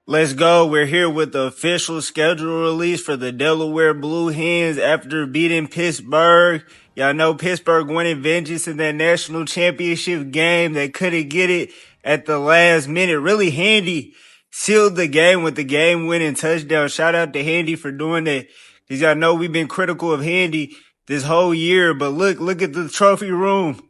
Let's go. We're here with the official schedule release for the Delaware Blue Hens after beating Pittsburgh. Y'all know Pittsburgh winning vengeance in that national championship game. They couldn't get it at the last minute. Really handy. Sealed the game with the game winning touchdown. Shout out to Handy for doing that. Cause y'all know we've been critical of Handy this whole year, but look at the trophy room.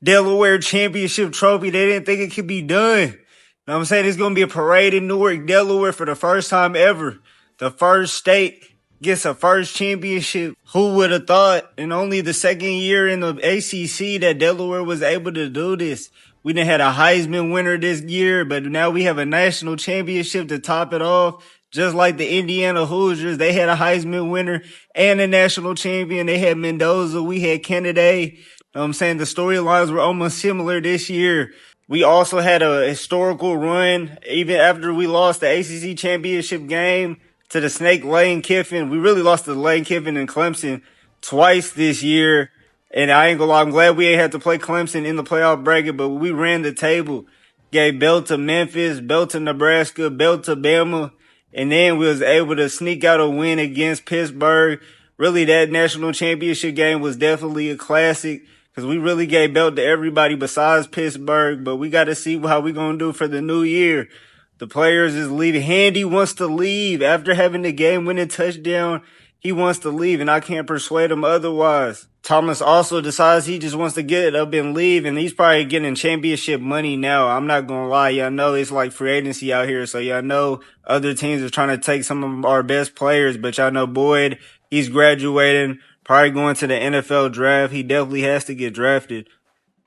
Delaware championship trophy. They didn't think it could be done. Know what I'm saying? It's going to be a parade in Newark, Delaware for the first time ever. The first state gets a first championship. Who would have thought in only the second year in the ACC that Delaware was able to do this? We done had a Heisman winner this year, but now we have a national championship to top it off. Just like the Indiana Hoosiers, they had a Heisman winner and a national champion. They had Mendoza. We had Kennedy. Know what I'm saying? The storylines were almost similar this year. We also had a historical run, even after we lost the ACC championship game to the Snake Lane Kiffin. We really lost to Lane Kiffin and Clemson twice this year. And I ain't gonna lie, I'm glad we ain't had to play Clemson in the playoff bracket, but we ran the table. Gave belt to Memphis, belt to Nebraska, belt to Bama. And then we was able to sneak out a win against Pittsburgh. Really, that national championship game was definitely a classic. Because we really gave belt to everybody besides Pittsburgh, but we got to see how we going to do for the new year. The players is leaving. Handy wants to leave after having the game-winning touchdown. He wants to leave, and I can't persuade him otherwise. Thomas also decides he just wants to get up and leave, and he's probably getting championship money now. I'm not going to lie. Y'all know it's like free agency out here, so y'all know other teams are trying to take some of our best players, but y'all know Boyd, he's graduating. Probably going to the NFL draft. He definitely has to get drafted.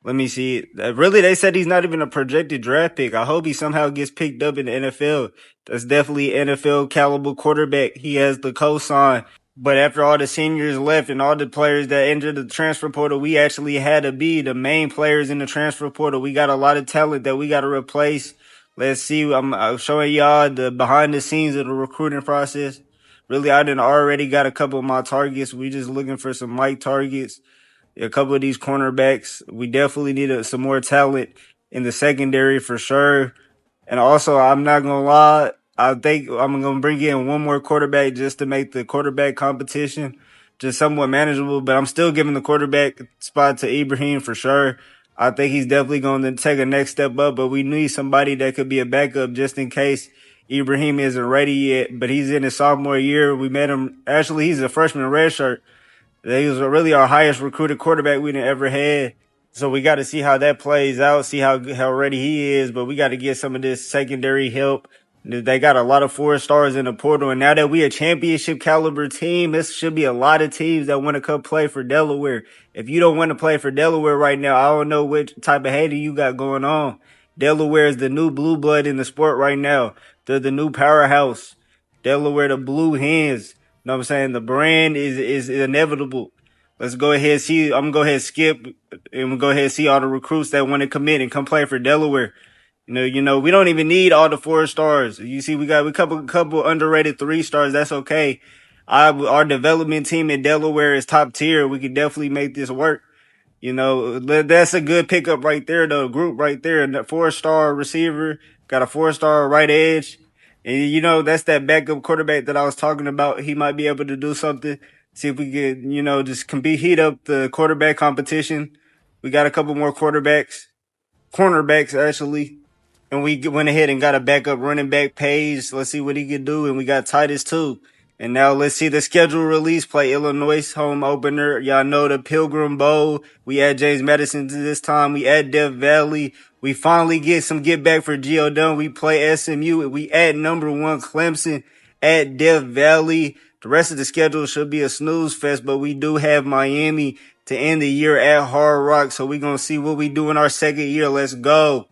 Let me see. Really, they said he's not even a projected draft pick. I hope he somehow gets picked up in the NFL. That's definitely NFL caliber quarterback. He has the cosign. But after all the seniors left and all the players that entered the transfer portal, we actually had to be the main players in the transfer portal. We got a lot of talent that we got to replace. Let's see. I'm showing y'all the behind the scenes of the recruiting process. Really, I done already got a couple of my targets. We just looking for some Mike targets. A couple of these cornerbacks. We definitely need some more talent in the secondary for sure. And also, I'm not going to lie, I think I'm going to bring in one more quarterback just to make the quarterback competition just somewhat manageable. But I'm still giving the quarterback spot to Ibrahim for sure. I think he's definitely going to take a next step up, but we need somebody that could be a backup just in case Ibrahim isn't ready yet, but he's in his sophomore year. We met him. Actually, he's a freshman redshirt. He was really our highest recruited quarterback we've ever had. So we got to see how that plays out, see how ready he is. But we got to get some of this secondary help. They got a lot of 4-stars in the portal. And now that we a championship caliber team, this should be a lot of teams that want to come play for Delaware. If you don't want to play for Delaware right now, I don't know what type of hater you got going on. Delaware is the new blue blood in the sport right now. They're the new powerhouse. Delaware, the Blue Hens. You know what I'm saying? The brand is inevitable. Let's go ahead and see. I'm going to go ahead and skip and we'll go ahead and see all the recruits that want to commit and come play for Delaware. You know, we don't even need all the 4-stars. You see, we got a couple underrated 3-stars. That's okay. Our development team in Delaware is top tier. We can definitely make this work. You know, that's a good pickup right there, the group right there. And the 4-star receiver, got a 4-star right edge. And, you know, that's that backup quarterback that I was talking about. He might be able to do something. See if we could, you know, just heat up the quarterback competition. We got a couple more cornerbacks actually. And we went ahead and got a backup running back Page. Let's see what he can do. And we got Titus too. And now let's see the schedule release. Play Illinois home opener. Y'all know the Pilgrim Bowl. We add James Madison to this time. We add Death Valley. We finally get some get back for Geo Dunn. We play SMU. We add number 1 Clemson at Death Valley. The rest of the schedule should be a snooze fest, but we do have Miami to end the year at Hard Rock. So we're going to see what we do in our second year. Let's go.